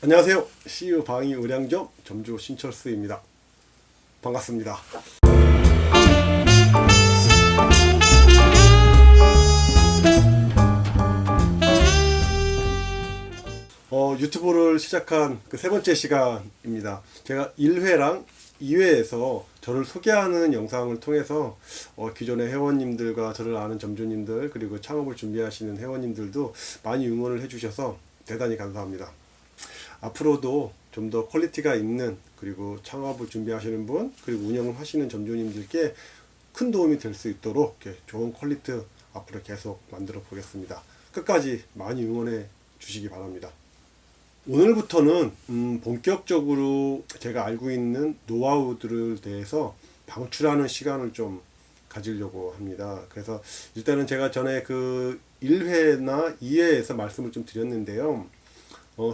안녕하세요. CU 방위 의량점 점주 신철수입니다. 반갑습니다. 유튜브를 시작한 그 세 번째 시간입니다. 제가 1회랑 2회에서 저를 소개하는 영상을 통해서 기존의 회원님들과 저를 아는 점주님들 그리고 창업을 준비하시는 회원님들도 많이 응원을 해주셔서 대단히 감사합니다. 앞으로도 좀 더 퀄리티가 있는 그리고 창업을 준비하시는 분 그리고 운영을 하시는 점주님들께 큰 도움이 될 수 있도록 좋은 퀄리티 앞으로 계속 만들어 보겠습니다. 끝까지 많이 응원해 주시기 바랍니다. 오늘부터는 본격적으로 제가 알고 있는 노하우들을 대해서 방출하는 시간을 좀 가지려고 합니다. 그래서 일단은 제가 전에 그 1회나 2회에서 말씀을 좀 드렸는데요.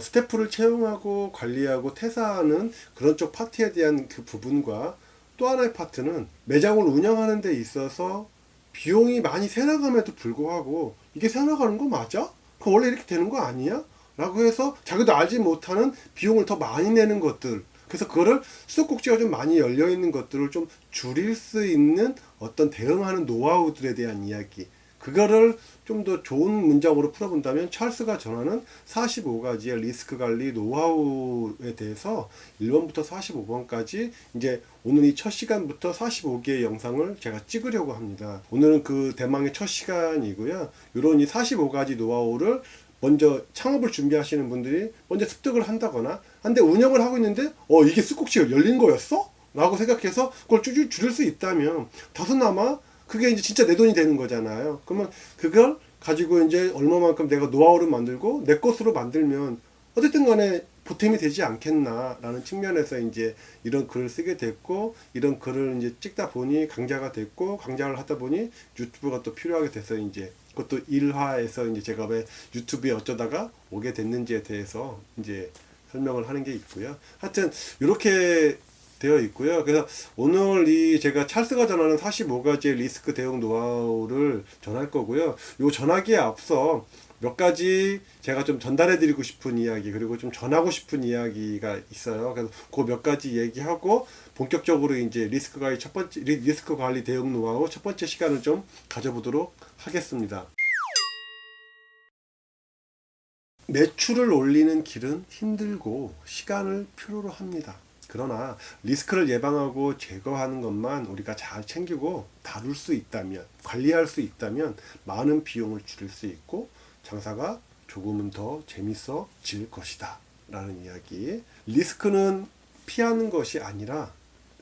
스태프를 채용하고 관리하고 퇴사하는 그런 쪽 파트에 대한 그 부분과 또 하나의 파트는 매장을 운영하는 데 있어서 비용이 많이 새나감에도 불구하고 이게 새나가는 거 맞아? 그 원래 이렇게 되는 거 아니야? 라고 해서 자기도 알지 못하는 비용을 더 많이 내는 것들, 그래서 그거를 수도꼭지가 좀 많이 열려 있는 것들을 좀 줄일 수 있는 어떤 대응하는 노하우들에 대한 이야기, 그거를 좀 더 좋은 문장으로 풀어본다면 찰스가 전하는 45가지의 리스크 관리 노하우에 대해서 1번부터 45번까지 이제 오늘 이 첫 시간부터 45개의 영상을 제가 찍으려고 합니다. 오늘은 그 대망의 첫 시간이고요. 이런 이 45가지 노하우를 먼저 창업을 준비하시는 분들이 먼저 습득을 한다거나 한데 운영을 하고 있는데 이게 쑥국지가 열린 거였어? 라고 생각해서 그걸 줄일 수 있다면 다소나마 그게 이제 진짜 내 돈이 되는 거잖아요. 그러면 그걸 가지고 이제 얼마만큼 내가 노하우를 만들고 내 것으로 만들면 어쨌든 간에 보탬이 되지 않겠나라는 측면에서 이제 이런 글을 쓰게 됐고, 이런 글을 이제 찍다 보니 강좌가 됐고, 강좌를 하다 보니 유튜브가 또 필요하게 돼서 이제 그것도 1화에서 이제 제가 왜 유튜브에 어쩌다가 오게 됐는지에 대해서 이제 설명을 하는 게 있고요. 하여튼 이렇게 되어 있고요. 그래서 오늘 이 제가 찰스가 전하는 45가지의 리스크 대응 노하우를 전할 거고요. 요 전하기에 앞서 몇 가지 제가 좀 전달해 드리고 싶은 이야기 그리고 좀 전하고 싶은 이야기가 있어요. 그래서 그 몇 가지 얘기하고 본격적으로 이제 리스크 관리 대응 노하우 첫 번째 시간을 좀 가져보도록 하겠습니다. 매출을 올리는 길은 힘들고 시간을 필요로 합니다. 그러나 리스크를 예방하고 제거하는 것만 우리가 잘 챙기고 다룰 수 있다면, 관리할 수 있다면 많은 비용을 줄일 수 있고 장사가 조금은 더 재밌어질 것이다 라는 이야기. 리스크는 피하는 것이 아니라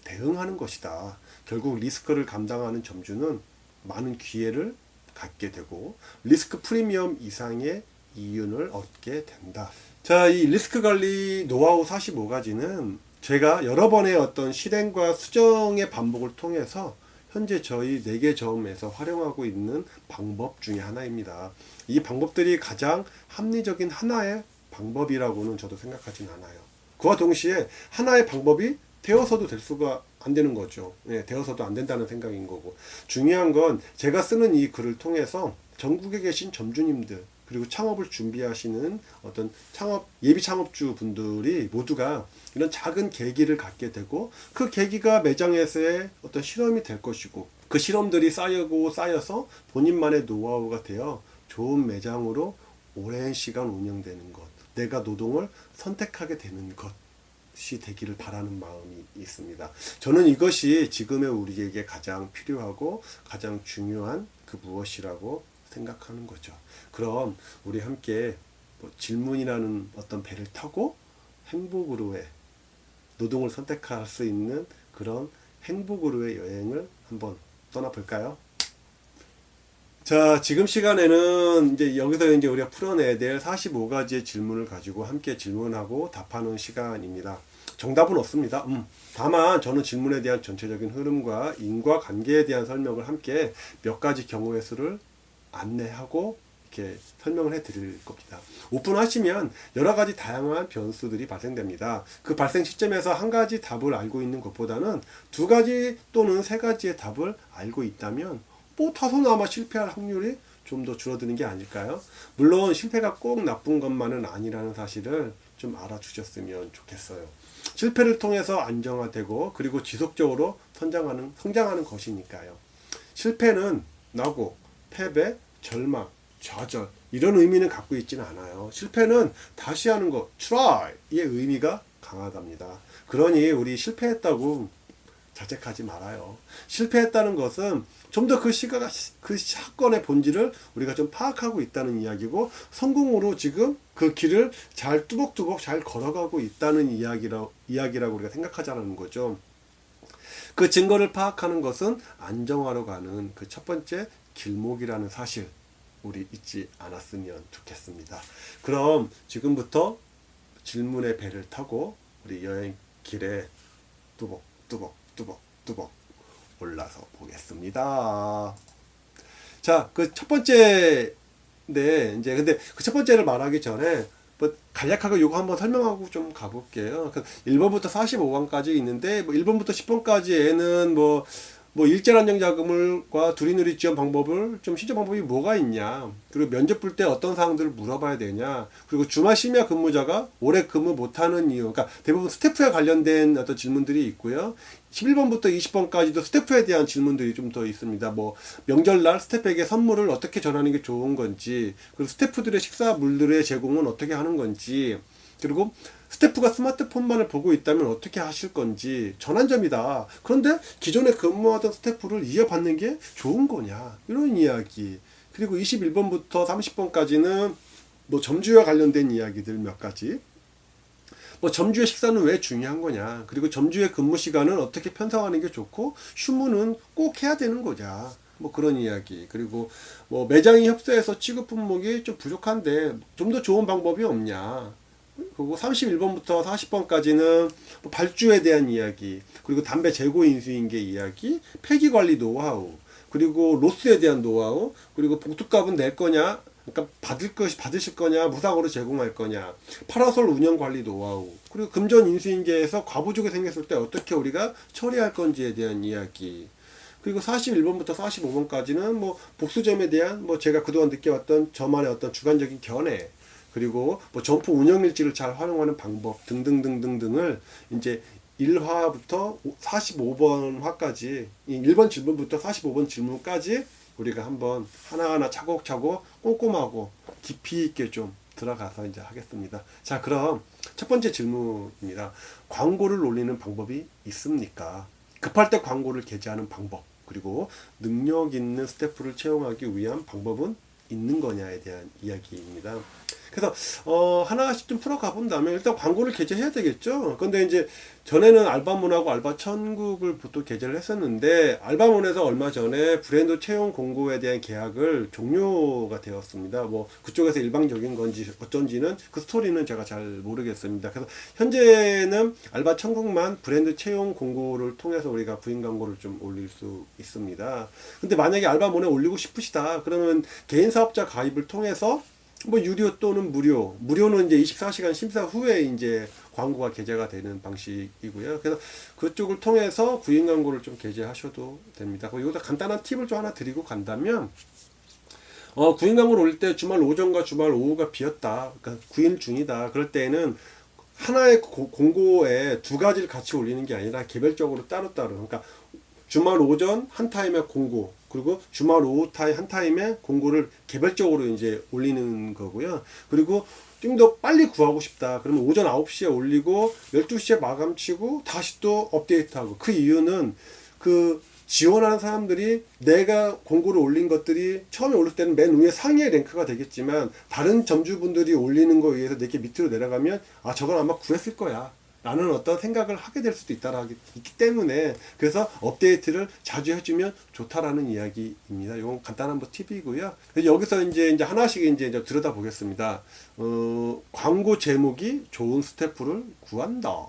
대응하는 것이다. 결국 리스크를 감당하는 점주는 많은 기회를 갖게 되고 리스크 프리미엄 이상의 이윤을 얻게 된다. 자, 이 리스크 관리 노하우 45가지는 제가 여러 번의 어떤 실행과 수정의 반복을 통해서 현재 저희 4개 점에서 활용하고 있는 방법 중에 하나입니다. 이 방법들이 가장 합리적인 하나의 방법이라고는 저도 생각하진 않아요. 그와 동시에 하나의 방법이 되어서도 될 수가 안 되는 거죠. 되어서도 안 된다는 생각인 거고, 중요한 건 제가 쓰는 이 글을 통해서 전국에 계신 점주님들 그리고 창업을 준비하시는 어떤 예비 창업주 분들이 모두가 이런 작은 계기를 갖게 되고 그 계기가 매장에서의 어떤 실험이 될 것이고 그 실험들이 쌓여서 본인만의 노하우가 되어 좋은 매장으로 오랜 시간 운영되는 것, 내가 노동을 선택하게 되는 것이 되기를 바라는 마음이 있습니다. 저는 이것이 지금의 우리에게 가장 필요하고 가장 중요한 그 무엇이라고 생각하는 거죠. 그럼 우리 함께 질문이라는 어떤 배를 타고 행복으로의 노동을 선택할 수 있는 그런 행복으로의 여행을 한번 떠나볼까요? 자, 지금 시간에는 이제 여기서 이제 우리가 풀어내야 될 45가지의 질문을 가지고 함께 질문하고 답하는 시간입니다. 정답은 없습니다. 다만 저는 질문에 대한 전체적인 흐름과 인과관계에 대한 설명을 함께 몇 가지 경우의 수를 안내하고 이렇게 설명을 해 드릴 겁니다. 오픈하시면 여러 가지 다양한 변수들이 발생됩니다. 그 발생 시점에서 한 가지 답을 알고 있는 것보다는 두 가지 또는 세 가지의 답을 알고 있다면 다소나마 실패할 확률이 좀 더 줄어드는 게 아닐까요? 물론 실패가 꼭 나쁜 것만은 아니라는 사실을 좀 알아주셨으면 좋겠어요. 실패를 통해서 안정화되고 그리고 지속적으로 성장하는 것이니까요. 실패는 나고 패배, 절망, 좌절 이런 의미는 갖고 있지는 않아요. 실패는 다시 하는 것, try의 의미가 강하답니다. 그러니 우리 실패했다고 자책하지 말아요. 실패했다는 것은 좀 더 그 사건의 본질을 우리가 좀 파악하고 있다는 이야기고, 성공으로 지금 그 길을 잘 뚜벅뚜벅 잘 걸어가고 있다는 이야기라고 우리가 생각하자는 거죠. 그 증거를 파악하는 것은 안정화로 가는 그 첫 번째 길목이라는 사실, 우리 잊지 않았으면 좋겠습니다. 그럼 지금부터 질문의 배를 타고 우리 여행 길에 뚜벅뚜벅 올라서 보겠습니다. 자, 그 첫 번째, 네, 이제 근데 그 첫 번째를 말하기 전에 뭐 간략하게 요거 한번 설명하고 좀 가볼게요. 1번부터 45번까지 있는데, 뭐 1번부터 10번까지에는 뭐 일제란 정자금을과 두리누리 지원 방법을 좀 신청 방법이 뭐가 있냐, 그리고 면접 볼 때 어떤 사항들을 물어봐야 되냐, 그리고 주말 심야 근무자가 오래 근무 못하는 이유, 그러니까 대부분 스태프에 관련된 어떤 질문들이 있고요. 11번부터 20번까지도 스태프에 대한 질문들이 좀 더 있습니다. 뭐 명절날 스태프에게 선물을 어떻게 전하는 게 좋은 건지, 그리고 스태프들의 식사물들의 제공은 어떻게 하는 건지, 그리고 스태프가 스마트폰만을 보고 있다면 어떻게 하실 건지, 전환점이다. 그런데 기존에 근무하던 스태프를 이어받는 게 좋은 거냐, 이런 이야기. 그리고 21번부터 30번까지는 뭐 점주와 관련된 이야기들 몇 가지. 뭐 점주의 식사는 왜 중요한 거냐, 그리고 점주의 근무 시간은 어떻게 편성하는 게 좋고, 휴무는 꼭 해야 되는 거냐, 뭐 그런 이야기. 그리고 뭐 매장이 협소해서 취급 품목이 좀 부족한데 좀 더 좋은 방법이 없냐. 그리고 31번부터 40번까지는 뭐 발주에 대한 이야기, 그리고 담배 재고 인수인계 이야기, 폐기 관리 노하우, 그리고 로스에 대한 노하우, 그리고 봉투값은 낼 거냐, 그러니까 받으실 거냐, 무상으로 제공할 거냐, 파라솔 운영 관리 노하우, 그리고 금전 인수인계에서 과부족이 생겼을 때 어떻게 우리가 처리할 건지에 대한 이야기. 그리고 41번부터 45번까지는 뭐 복수점에 대한 뭐 제가 그동안 느껴왔던 저만의 어떤 주관적인 견해, 그리고 뭐 점포 운영일지를 잘 활용하는 방법 등등등등등을 이제 1화부터 45번화까지, 1번 질문부터 45번 질문까지 우리가 한번 하나하나 차곡차곡 꼼꼼하고 깊이 있게 좀 들어가서 이제 하겠습니다. 자, 그럼 첫 번째 질문입니다. 광고를 올리는 방법이 있습니까? 급할 때 광고를 게재하는 방법, 그리고 능력 있는 스태프를 채용하기 위한 방법은 있는 거냐에 대한 이야기입니다. 그래서 하나씩 좀 풀어가 본다면, 일단 광고를 게재해야 되겠죠. 근데 이제 전에는 알바몬하고 알바천국을 보통 게재를 했었는데, 알바몬에서 얼마 전에 브랜드 채용 공고에 대한 계약을 종료가 되었습니다. 뭐 그쪽에서 일방적인 건지 어쩐지는 그 스토리는 제가 잘 모르겠습니다. 그래서 현재는 알바천국만 브랜드 채용 공고를 통해서 우리가 구인 광고를 좀 올릴 수 있습니다. 근데 만약에 알바몬에 올리고 싶으시다 그러면 개인 사업자 가입을 통해서 뭐 유료 또는 무료는 이제 24시간 심사 후에 이제 광고가 게재가 되는 방식이고요. 그래서 그쪽을 통해서 구인 광고를 좀 게재하셔도 됩니다. 그리고 여기서 간단한 팁을 좀 하나 드리고 간다면, 구인 광고를 올릴 때 주말 오전과 주말 오후가 비었다, 그러니까 구인 중이다, 그럴 때에는 하나의 공고에 두 가지를 같이 올리는 게 아니라 개별적으로 따로따로, 그러니까 주말 오전 한 타임에 공고, 그리고 주말 오후 한 타임에 공고를 개별적으로 이제 올리는 거고요. 그리고 좀 더 빨리 구하고 싶다 그러면 오전 9시에 올리고 12시에 마감 치고 다시 또 업데이트하고. 그 이유는 그 지원하는 사람들이 내가 공고를 올린 것들이 처음에 올릴 때는 맨 위에 상위의 랭크가 되겠지만, 다른 점주분들이 올리는 거에 의해서 내게 밑으로 내려가면 저건 아마 구했을 거야 라는 어떤 생각을 하게 될 수도 있기 때문에, 그래서 업데이트를 자주 해주면 좋다라는 이야기입니다. 이건 간단한 팁이고요. 여기서 이제 하나씩 이제 들여다 보겠습니다. 광고 제목이 좋은 스태프를 구한다.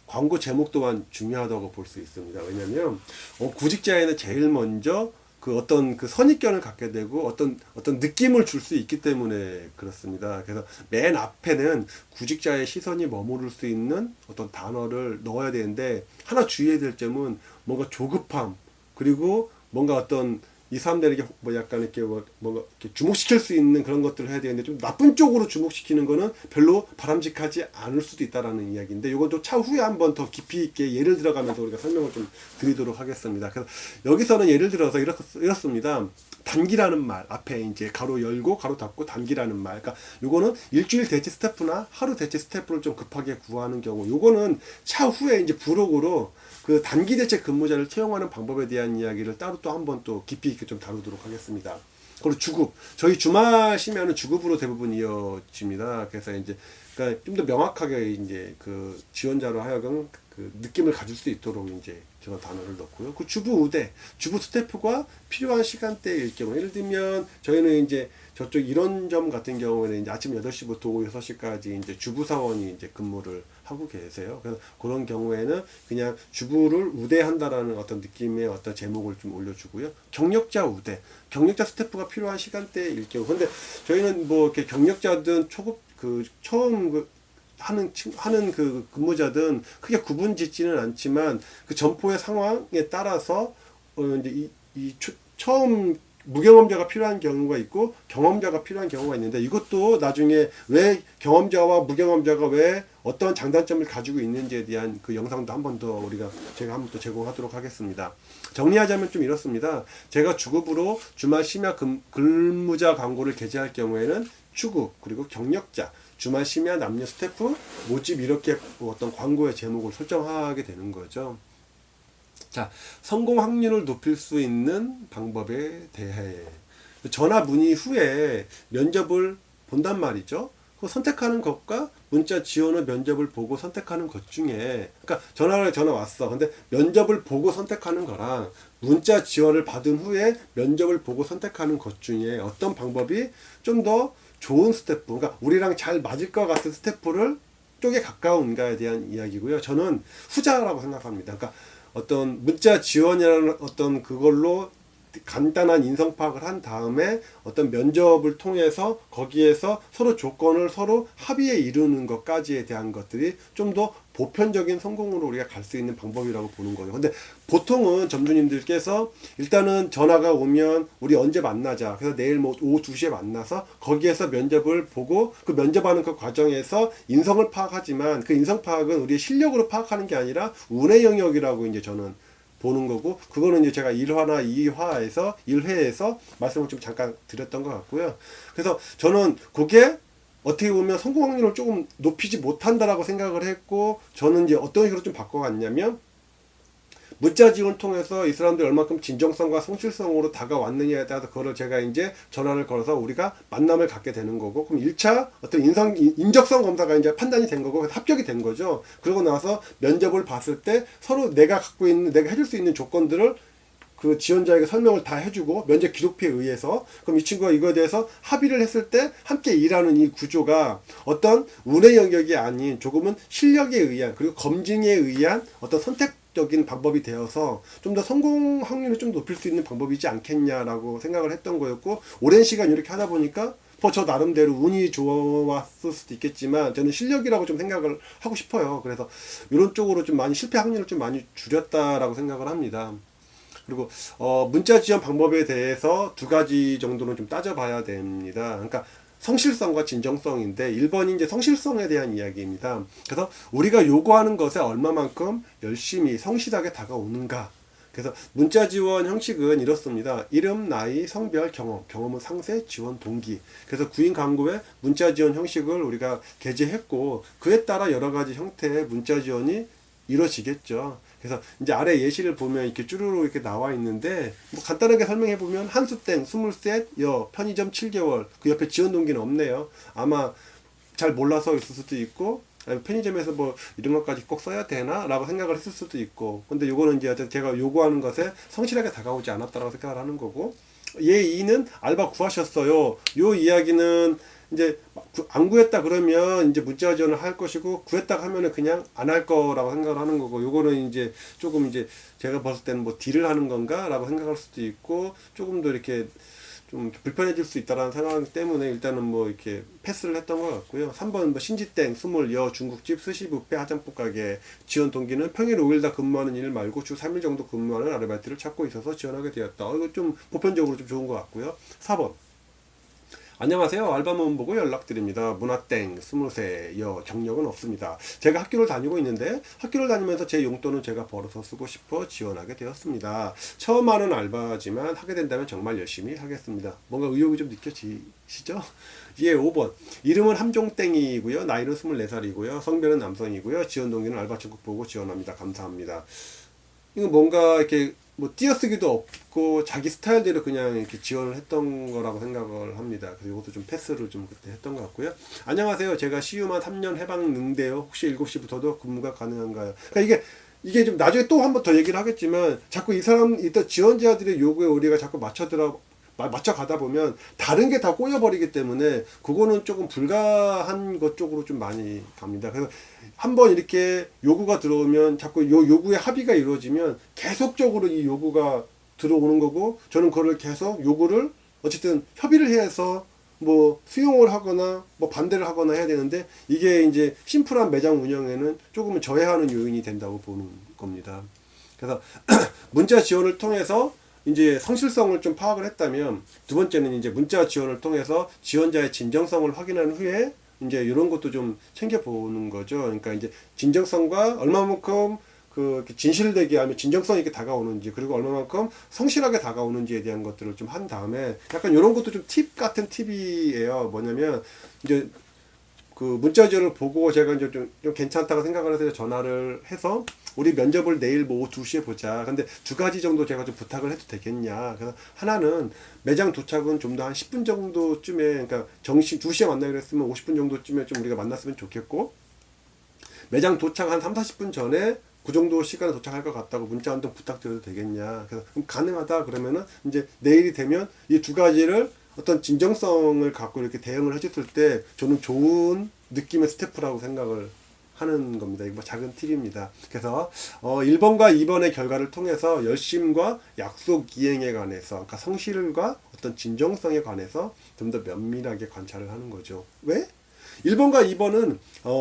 광고 제목 또한 중요하다고 볼 수 있습니다. 왜냐하면 구직자에는 제일 먼저 그 어떤 그 선입견을 갖게 되고 어떤 느낌을 줄 수 있기 때문에 그렇습니다. 그래서 맨 앞에는 구직자의 시선이 머무를 수 있는 어떤 단어를 넣어야 되는데, 하나 주의해야 될 점은 뭔가 조급함, 그리고 뭔가 어떤 이 사람들에게 뭐 약간 이렇게 뭔가 이렇게 주목시킬 수 있는 그런 것들을 해야 되는데 좀 나쁜 쪽으로 주목시키는 거는 별로 바람직하지 않을 수도 있다라는 이야기인데 이것도 차후에 한번 더 깊이 있게 예를 들어가면서 우리가 설명을 좀 드리도록 하겠습니다. 그래서 여기서는 예를 들어서 이렇습니다. 단기라는 말 앞에 이제 가로 열고 가로 닫고 단기라는 말. 그러니까 요거는 일주일 대체 스태프나 하루 대체 스태프를 좀 급하게 구하는 경우. 요거는 차후에 이제 부록으로 그 단기 대체 근무자를 채용하는 방법에 대한 이야기를 따로 또 한번 또 깊이 있게 좀 다루도록 하겠습니다. 그리고 주급. 저희 주말 쉬면은 주급으로 대부분 이어집니다. 그래서 이제 그러니까 좀 더 명확하게 이제 그 지원자로 하여금 그 느낌을 가질 수 있도록 이제 저런 단어를 넣고요. 그 주부 우대, 주부 스태프가 필요한 시간대일 경우, 예를 들면 저희는 이제 저쪽 이론점 같은 경우에는 이제 아침 8시부터 오후 6시까지 이제 주부 사원이 이제 근무를 하고 계세요. 그래서 그런 경우에는 그냥 주부를 우대한다라는 어떤 느낌의 어떤 제목을 좀 올려주고요. 경력자 우대, 경력자 스태프가 필요한 시간대일 경우. 근데 저희는 뭐 이렇게 경력자든 초급 그 처음 하는 그 근무자든 크게 구분 짓지는 않지만 그 점포의 상황에 따라서 이제 처음 무경험자가 필요한 경우가 있고 경험자가 필요한 경우가 있는데 이것도 나중에 왜 경험자와 무경험자가 왜 어떤 장단점을 가지고 있는지에 대한 그 영상도 한 번 더 제가 한 번 더 제공하도록 하겠습니다. 정리하자면 좀 이렇습니다. 제가 주급으로 주말 심야 근무자 광고를 게재할 경우에는 주급 그리고 경력자 주말 심야 남녀 스태프 모집 이렇게 어떤 광고의 제목을 설정하게 되는 거죠. 자, 성공 확률을 높일 수 있는 방법에 대해 전화 문의 후에 면접을 본단 말이죠. 그 선택하는 것과 문자 지원 후 면접을 보고 선택하는 것 중에 그러니까 전화 왔어. 근데 면접을 보고 선택하는 거랑 문자 지원을 받은 후에 면접을 보고 선택하는 것 중에 어떤 방법이 좀 더 좋은 스태프, 그러니까 우리랑 잘 맞을 것 같은 스태프를 쪽에 가까운가에 대한 이야기고요. 저는 후자라고 생각합니다. 그러니까 어떤 문자 지원이라는 어떤 그걸로 간단한 인성 파악을 한 다음에 어떤 면접을 통해서 거기에서 서로 조건을 서로 합의에 이루는 것까지에 대한 것들이 좀 더 보편적인 성공으로 우리가 갈 수 있는 방법이라고 보는 거예요. 근데 보통은 점주님들께서 일단은 전화가 오면 우리 언제 만나자. 그래서 내일 뭐 오후 2시에 만나서 거기에서 면접을 보고 그 면접하는 그 과정에서 인성을 파악하지만 그 인성 파악은 우리의 실력으로 파악하는 게 아니라 운의 영역이라고 이제 저는 보는 거고 그거는 이제 제가 1화나 1회에서 말씀을 좀 잠깐 드렸던 것 같고요. 그래서 저는 그게 어떻게 보면 성공 확률을 조금 높이지 못한다라고 생각을 했고 저는 이제 어떤 식으로 좀 바꿔갔냐면 문자 지원 통해서 이 사람들이 얼마큼 진정성과 성실성으로 다가왔느냐에 따라서 그거를 제가 이제 전화를 걸어서 우리가 만남을 갖게 되는 거고 그럼 1차 어떤 인적성 검사가 이제 판단이 된 거고 합격이 된 거죠. 그러고 나서 면접을 봤을 때 서로 내가 해줄 수 있는 조건들을 그 지원자에게 설명을 다 해주고 면접 기록표에 의해서 그럼 이 친구가 이거에 대해서 합의를 했을 때 함께 일하는 이 구조가 어떤 운의 영역이 아닌 조금은 실력에 의한 그리고 검증에 의한 어떤 선택적인 방법이 되어서 좀 더 성공 확률을 좀 높일 수 있는 방법이지 않겠냐라고 생각을 했던 거였고 오랜 시간 이렇게 하다 보니까 뭐 저 나름대로 운이 좋았을 수도 있겠지만 저는 실력이라고 좀 생각을 하고 싶어요. 그래서 이런 쪽으로 좀 많이 실패 확률을 좀 많이 줄였다라고 생각을 합니다. 그리고 문자 지원 방법에 대해서 두 가지 정도는 좀 따져봐야 됩니다. 그러니까 성실성과 진정성인데 1번이 이제 성실성에 대한 이야기입니다. 그래서 우리가 요구하는 것에 얼마만큼 열심히 성실하게 다가오는가. 그래서 문자 지원 형식은 이렇습니다. 이름, 나이, 성별, 경험은 상세, 지원 동기. 그래서 구인 광고에 문자 지원 형식을 우리가 게재했고 그에 따라 여러 가지 형태의 문자 지원이 이루어지겠죠. 그래서 이제 아래 예시를 보면 이렇게 쭈루루 이렇게 나와 있는데 뭐 간단하게 설명해 보면 한수땡 23, 편의점 7개월 그 옆에 지원 동기는 없네요. 아마 잘 몰라서 있을 수도 있고 편의점에서 뭐 이런 것까지 꼭 써야 되나 라고 생각을 했을 수도 있고 근데 요거는 이제 제가 요구하는 것에 성실하게 다가오지 않았다라고 생각을 하는 거고 얘 2는 알바 구하셨어요. 요 이야기는 이제 안 구했다 그러면 이제 문자 지원을 할 것이고 구했다 하면은 그냥 안 할 거라고 생각을 하는 거고 요거는 이제 조금 이제 제가 봤을 때는 뭐 딜을 하는 건가 라고 생각할 수도 있고 조금 더 이렇게 좀 불편해질 수 있다라는 생각 때문에 일단은 뭐 이렇게 패스를 했던 것 같고요. 3번 뭐 신지땡, 스몰, 여, 중국집, 스시 뷔페, 화장품 가게. 지원 동기는 평일 5일 다 근무하는 일 말고 주 3일 정도 근무하는 아르바이트를 찾고 있어서 지원하게 되었다. 이거 좀 보편적으로 좀 좋은 것 같고요. 4번. 안녕하세요. 알바몬 보고 연락드립니다. 문화땡, 23, 경력은 없습니다. 제가 학교를 다니고 있는데 학교를 다니면서 제 용돈은 제가 벌어서 쓰고 싶어 지원하게 되었습니다. 처음 하는 알바지만 하게 된다면 정말 열심히 하겠습니다. 뭔가 의욕이 좀 느껴지시죠? 예, 5번. 이름은 함종땡이고요. 나이는 24살이고요. 성별은 남성이고요. 지원 동기는 알바천국 보고 지원합니다. 감사합니다. 이거 뭔가 이렇게 뭐 띄어쓰기도 없고 자기 스타일대로 그냥 이렇게 지원을 했던 거라고 생각을 합니다. 그래서 이것도 좀 패스를 좀 그때 했던 것 같고요. 안녕하세요. 제가 CU만 3년 해방 능데요. 혹시 7시부터도 근무가 가능한가요? 그러니까 이게 좀 나중에 또 한 번 더 얘기를 하겠지만 자꾸 이 사람 일단 지원자들의 요구에 우리가 자꾸 맞춰가다 보면 다른 게 다 꼬여버리기 때문에 그거는 조금 불가한 것 쪽으로 좀 많이 갑니다. 그래서 한번 이렇게 요구가 들어오면 자꾸 요 요구의 합의가 이루어지면 계속적으로 이 요구가 들어오는 거고 저는 그거를 계속 요구를 어쨌든 협의를 해서 뭐 수용을 하거나 뭐 반대를 하거나 해야 되는데 이게 이제 심플한 매장 운영에는 조금은 저해하는 요인이 된다고 보는 겁니다. 그래서 문자 지원을 통해서 이제 성실성을 좀 파악을 했다면 두 번째는 이제 문자 지원을 통해서 지원자의 진정성을 확인한 후에 이제 이런 것도 좀 챙겨보는 거죠. 그러니까 이제 진정성과 얼마만큼 그 진실되게 하면 진정성 있게 다가오는지 그리고 얼마만큼 성실하게 다가오는지에 대한 것들을 좀 한 다음에 약간 이런 것도 좀 팁 같은 팁이에요. 뭐냐면 이제 그 문자 지원을 보고 제가 이제 좀 괜찮다고 생각을 해서 전화를 해서 우리 면접을 내일 뭐 오후 2시에 보자. 근데 두 가지 정도 제가 좀 부탁을 해도 되겠냐. 그래서 하나는 매장 도착은 좀 더 한 10분 정도쯤에, 그러니까 정시 2시에 만나기로 했으면 50분 정도쯤에 좀 우리가 만났으면 좋겠고, 매장 도착 한 3, 40분 전에 그 정도 시간에 도착할 것 같다고 문자 한 통 부탁드려도 되겠냐. 그래서 그럼 가능하다 그러면은 이제 내일이 되면 이 두 가지를 어떤 진정성을 갖고 이렇게 대응을 해줬을 때 저는 좋은 느낌의 스태프라고 생각을 하는 겁니다. 이거 뭐 작은 팁입니다. 그래서 1번과 2번의 결과를 통해서 열심과 약속 이행에 관해서, 그러니까 성실과 어떤 진정성에 관해서 좀 더 면밀하게 관찰을 하는 거죠. 왜? 1번과 2번은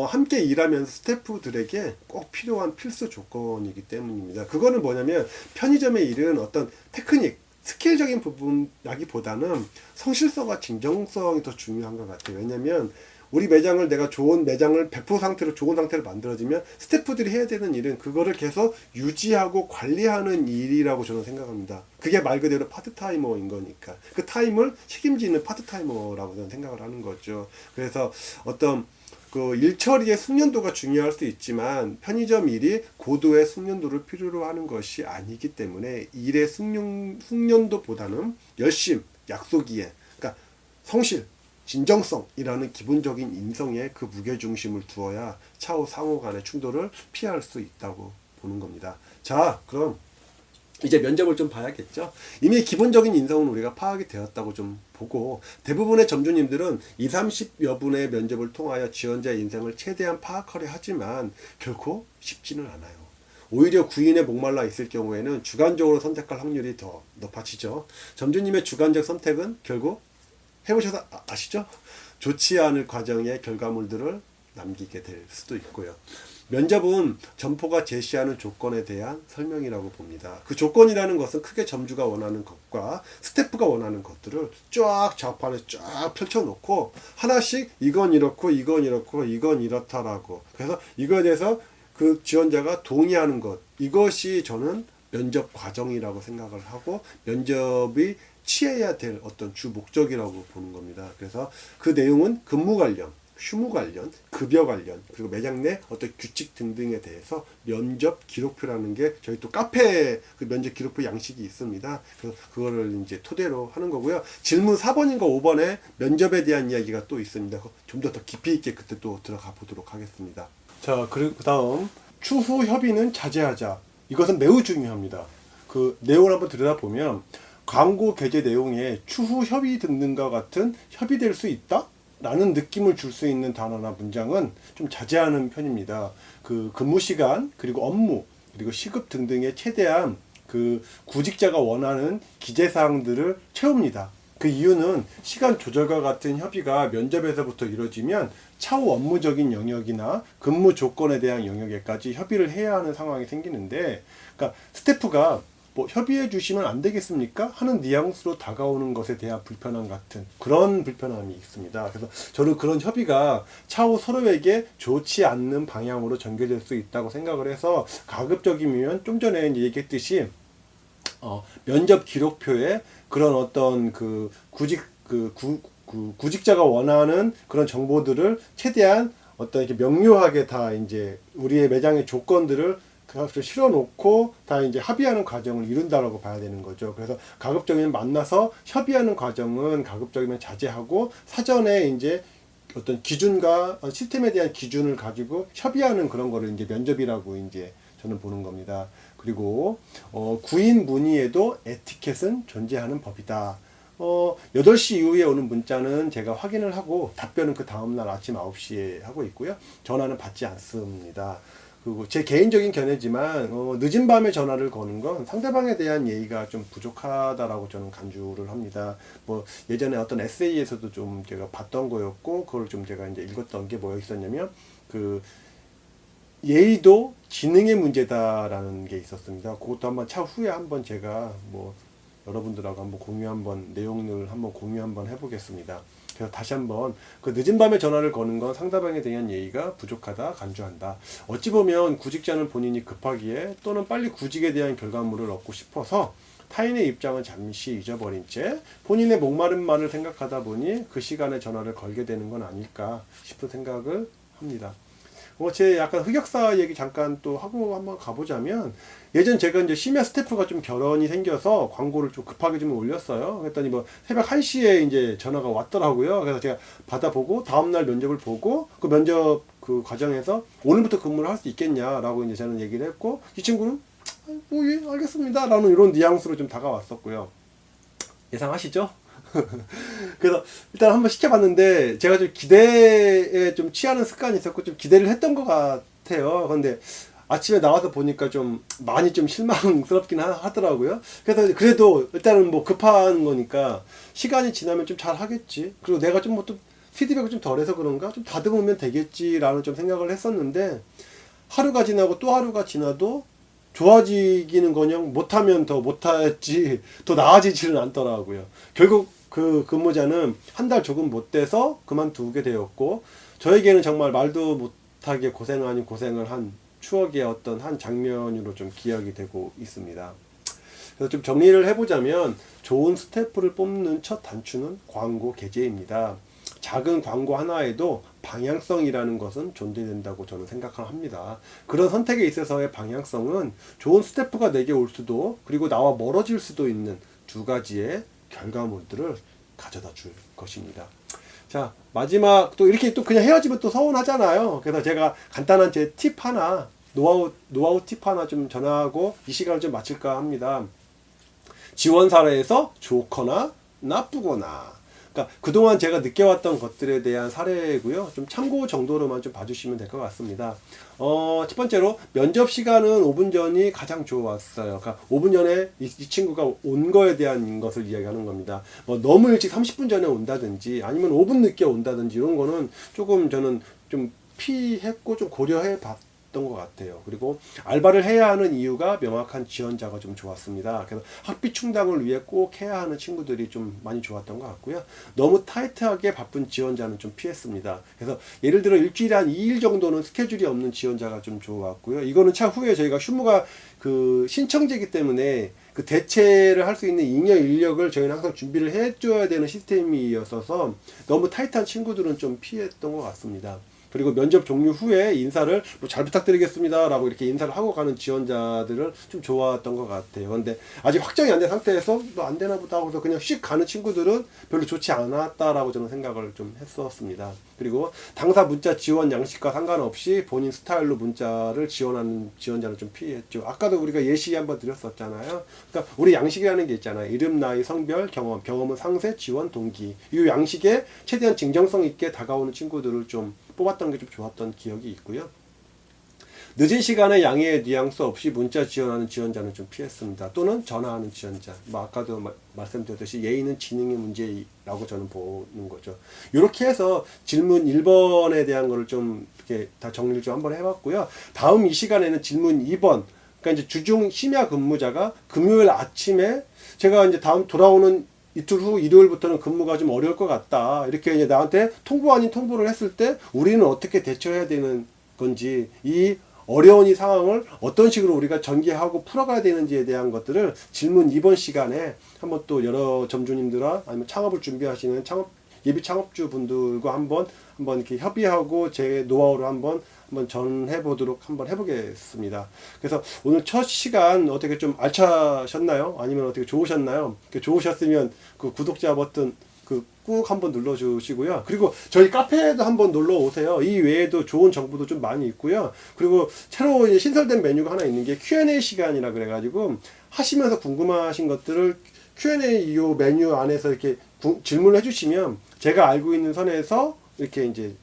함께 일하면서 스태프들에게 꼭 필요한 필수 조건이기 때문입니다. 그거는 뭐냐면 편의점의 일은 어떤 테크닉, 스킬적인 부분이라기보다는 성실성과 진정성이 더 중요한 것 같아요. 왜냐면 우리 매장을 내가 좋은 매장을 100% 상태로 좋은 상태로 만들어지면 스태프들이 해야 되는 일은 그거를 계속 유지하고 관리하는 일이라고 저는 생각합니다. 그게 말 그대로 파트타이머인 거니까 그 타임을 책임지는 파트타이머라고 저는 생각을 하는 거죠. 그래서 어떤 그 일처리의 숙련도가 중요할 수 있지만 편의점 일이 고도의 숙련도를 필요로 하는 것이 아니기 때문에 일의 숙련도보다는 열심, 약속 이행, 그러니까 성실, 진정성이라는 기본적인 인성에 그 무게중심을 두어야 차후 상호 간의 충돌을 피할 수 있다고 보는 겁니다. 자, 그럼 이제 면접을 좀 봐야겠죠. 이미 기본적인 인성은 우리가 파악이 되었다고 좀 보고 대부분의 점주님들은 20, 30여 분의 면접을 통하여 지원자의 인생을 최대한 파악하려 하지만 결코 쉽지는 않아요. 오히려 구인에 목말라 있을 경우에는 주관적으로 선택할 확률이 더 높아지죠. 점주님의 주관적 선택은 결국 해보셔서 아시죠? 좋지 않을 과정의 결과물들을 남기게 될 수도 있고요. 면접은 점포가 제시하는 조건에 대한 설명이라고 봅니다. 그 조건이라는 것은 크게 점주가 원하는 것과 스태프가 원하는 것들을 쫙 좌판에 쫙 펼쳐놓고 하나씩 이건 이렇고 이건 이렇고 이건 이렇다라고, 그래서 이거에 대해서 그 지원자가 동의하는 것, 이것이 저는 면접 과정이라고 생각을 하고 면접이 취해야 될 어떤 주 목적이라고 보는 겁니다. 그래서 그 내용은 근무 관련, 휴무 관련, 급여 관련, 그리고 매장 내 어떤 규칙 등등에 대해서 면접 기록표라는 게 저희 또 카페 그 면접 기록표 양식이 있습니다. 그래서 그거를 이제 토대로 하는 거고요. 질문 4번인가 5번에 면접에 대한 이야기가 또 있습니다. 좀 더 깊이 있게 그때 또 들어가 보도록 하겠습니다. 자, 그리고 다음 추후 협의는 자제하자. 이것은 매우 중요합니다. 그 내용을 한번 들여다보면 광고 게재 내용에 추후 협의 등등과 같은 협의될 수 있다? 라는 느낌을 줄 수 있는 단어나 문장은 좀 자제하는 편입니다. 그 근무 시간, 그리고 업무, 그리고 시급 등등의 최대한 그 구직자가 원하는 기재사항들을 채웁니다. 그 이유는 시간 조절과 같은 협의가 면접에서부터 이루어지면 차후 업무적인 영역이나 근무 조건에 대한 영역에까지 협의를 해야 하는 상황이 생기는데, 그러니까 스태프가 뭐 협의해 주시면 안 되겠습니까? 하는 뉘앙스로 다가오는 것에 대한 불편함 같은 그런 불편함이 있습니다. 그래서 저는 그런 협의가 차후 서로에게 좋지 않는 방향으로 전개될 수 있다고 생각을 해서, 가급적이면 좀 전에 이제 얘기했듯이 면접 기록표에 그런 어떤 구직자가 원하는 그런 정보들을 최대한 어떤 이렇게 명료하게 다 이제 우리의 매장의 조건들을 그것을 실어놓고 다 이제 합의하는 과정을 이룬다라고 봐야 되는 거죠. 그래서 가급적이면 만나서 협의하는 과정은 가급적이면 자제하고, 사전에 이제 어떤 기준과 시스템에 대한 기준을 가지고 협의하는 그런 거를 이제 면접이라고 이제 저는 보는 겁니다. 그리고 구인 문의에도 에티켓은 존재하는 법이다. 8시 이후에 오는 문자는 제가 확인을 하고 답변은 그 다음날 아침 9시에 하고 있고요. 전화는 받지 않습니다. 그리고 제 개인적인 견해지만 늦은 밤에 전화를 거는 건 상대방에 대한 예의가 좀 부족하다라고 저는 간주를 합니다. 뭐 예전에 어떤 에세이에서도 좀 제가 봤던 거였고, 그걸 좀 제가 이제 읽었던 게 뭐였 있었냐면, 그 예의도 지능의 문제다라는 게 있었습니다. 그것도 한번 차후에 한번 제가 뭐 여러분들하고 한번 내용을 한번 공유 한번 해보겠습니다. 그래서 다시 한번 그 늦은 밤에 전화를 거는 건 상대방에 대한 예의가 부족하다 간주한다. 어찌 보면 구직자는 본인이 급하기에 또는 빨리 구직에 대한 결과물을 얻고 싶어서 타인의 입장은 잠시 잊어버린 채 본인의 목마른 말을 생각하다 보니 그 시간에 전화를 걸게 되는 건 아닐까 싶은 생각을 합니다. 제 약간 흑역사 얘기 잠깐 또 하고 한번 가보자면, 예전 제가 이제 심야 스태프가 좀 결혼이 생겨서 광고를 좀 급하게 좀 올렸어요. 그랬더니 뭐 새벽 1시에 이제 전화가 왔더라고요. 그래서 제가 받아보고 다음날 면접을 보고, 그 면접 그 과정에서 오늘부터 근무를 할 수 있겠냐라고 이제 저는 얘기를 했고, 이 친구는 예, 알겠습니다 라는 이런 뉘앙스로 좀 다가왔었고요. 예상하시죠? 그래서 일단 한번 시켜봤는데, 제가 좀 기대에 좀 취하는 습관이 있었고 좀 기대를 했던 것 같아요. 근데 아침에 나와서 보니까 좀 많이 좀 실망스럽긴 하더라고요. 그래서 그래도 일단은 뭐 급한 거니까 시간이 지나면 좀 잘 하겠지, 그리고 내가 좀 뭐 또 피드백을 좀 덜해서 그런가 좀 다듬으면 되겠지라는 좀 생각을 했었는데, 하루가 지나고 또 하루가 지나도 좋아지기는커녕 못하면 더 못하지 더 나아지지는 않더라고요. 결국 그 근무자는 한 달 조금 못 돼서 그만두게 되었고, 저에게는 정말 말도 못하게 고생 아닌 고생을 한 추억의 어떤 한 장면으로 좀 기억이 되고 있습니다. 그래서 좀 정리를 해보자면, 좋은 스태프를 뽑는 첫 단추는 광고 게재입니다. 작은 광고 하나에도 방향성이라는 것은 존재된다고 저는 생각합니다. 그런 선택에 있어서의 방향성은 좋은 스태프가 내게 올 수도, 그리고 나와 멀어질 수도 있는 두 가지의 결과물들을 가져다 줄 것입니다. 자, 마지막 또 이렇게 또 그냥 헤어지면 또 서운하잖아요. 그래서 제가 간단한 제 팁 하나, 노하우 팁 하나 좀 전하고 이 시간을 좀 마칠까 합니다. 지원 사례에서 좋거나 나쁘거나, 그러니까 그동안 제가 느껴왔던 것들에 대한 사례고요. 좀 참고 정도로만 좀 봐주시면 될 것 같습니다. 첫 번째로 면접 시간은 5분 전이 가장 좋았어요. 그러니까 5분 전에 이 친구가 온 거에 대한 것을 이야기하는 겁니다. 뭐 너무 일찍 30분 전에 온다든지 아니면 5분 늦게 온다든지 이런 거는 조금 저는 좀 피했고 좀 고려해 봤던 것 같아요. 그리고 알바를 해야 하는 이유가 명확한 지원자가 좀 좋았습니다. 그래서 학비 충당을 위해 꼭 해야 하는 친구들이 좀 많이 좋았던 것 같고요. 너무 타이트하게 바쁜 지원자는 좀 피했습니다. 그래서 예를 들어 일주일에 한 2일 정도는 스케줄이 없는 지원자가 좀 좋았고요. 이거는 차후에 저희가 휴무가 그 신청제이기 때문에 그 대체를 할 수 있는 잉여 인력을 저희는 항상 준비를 해줘야 되는 시스템이었어서 너무 타이트한 친구들은 좀 피했던 것 같습니다. 그리고 면접 종료 후에 인사를 뭐잘 부탁드리겠습니다 라고 이렇게 인사를 하고 가는 지원자들을 좀 좋아했던 것 같아요. 근데 아직 확정이 안 된 상태에서 너 안 되나 보다 하고서 그냥 씩 가는 친구들은 별로 좋지 않았다라고 저는 생각을 좀 했었습니다. 그리고 당사 문자 지원 양식과 상관없이 본인 스타일로 문자를 지원하는 지원자는 좀 피했죠. 아까도 우리가 예시 한번 드렸었잖아요. 그러니까 우리 양식이라는 게 있잖아요. 이름, 나이, 성별, 경험은 상세, 지원, 동기. 이 양식에 최대한 진정성 있게 다가오는 친구들을 좀 뽑았던 게 좀 좋았던 기억이 있고요. 늦은 시간에 양해의 뉘앙스 없이 문자 지원하는 지원자는 좀 피했습니다. 또는 전화하는 지원자. 뭐 아까도 말씀드렸듯이 예의는 지능의 문제라고 저는 보는 거죠. 이렇게 해서 질문 1번에 대한 거를 좀 이렇게 다 정리를 좀 한번 해봤고요. 다음 이 시간에는 질문 2번. 그러니까 이제 주중 심야 근무자가 금요일 아침에 제가 이제 다음 돌아오는 이틀 후 일요일부터는 근무가 좀 어려울 것 같다. 이렇게 이제 나한테 통보 아닌 통보를 했을 때 우리는 어떻게 대처해야 되는 건지, 이 어려운 이 상황을 어떤 식으로 우리가 전개하고 풀어가야 되는지에 대한 것들을 질문 2번 시간에 한번 또 여러 점주님들과 아니면 창업을 준비하시는 예비 창업주 분들과 한번 이렇게 협의하고 제 노하우를 한번 전해보도록 한번 해보겠습니다. 그래서 오늘 첫 시간 어떻게 좀 알차셨나요? 아니면 어떻게 좋으셨나요? 좋으셨으면 그 구독자 버튼 꾹 한번 눌러주시고요. 그리고 저희 카페에도 한번 놀러 오세요. 이 외에도 좋은 정보도 좀 많이 있고요. 그리고 새로 이제 신설된 메뉴가 하나 있는 게 Q&A 시간이라 그래가지고 하시면서 궁금하신 것들을 Q&A 이 메뉴 안에서 이렇게 질문을 해주시면 제가 알고 있는 선에서 이렇게 이제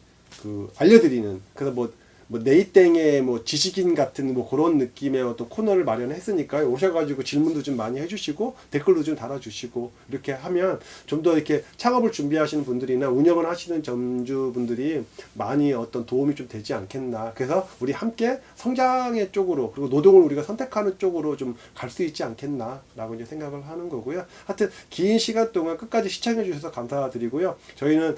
알려드리는, 그래서 뭐 네이땡의 뭐 지식인 같은 뭐 그런 느낌의 어떤 코너를 마련했으니까요. 오셔가지고 질문도 좀 많이 해주시고 댓글도 좀 달아주시고 이렇게 하면 좀 더 이렇게 창업을 준비하시는 분들이나 운영을 하시는 점주분들이 많이 어떤 도움이 좀 되지 않겠나. 그래서 우리 함께 성장의 쪽으로, 그리고 노동을 우리가 선택하는 쪽으로 좀 갈 수 있지 않겠나라고 이제 생각을 하는 거고요. 하여튼 긴 시간 동안 끝까지 시청해 주셔서 감사드리고요. 저희는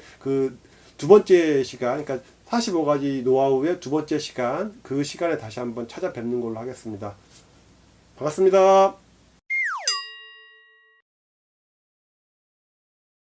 두 번째 시간, 그러니까 45가지 노하우의 두 번째 시간, 그 시간에 다시 한번 찾아뵙는 걸로 하겠습니다. 반갑습니다.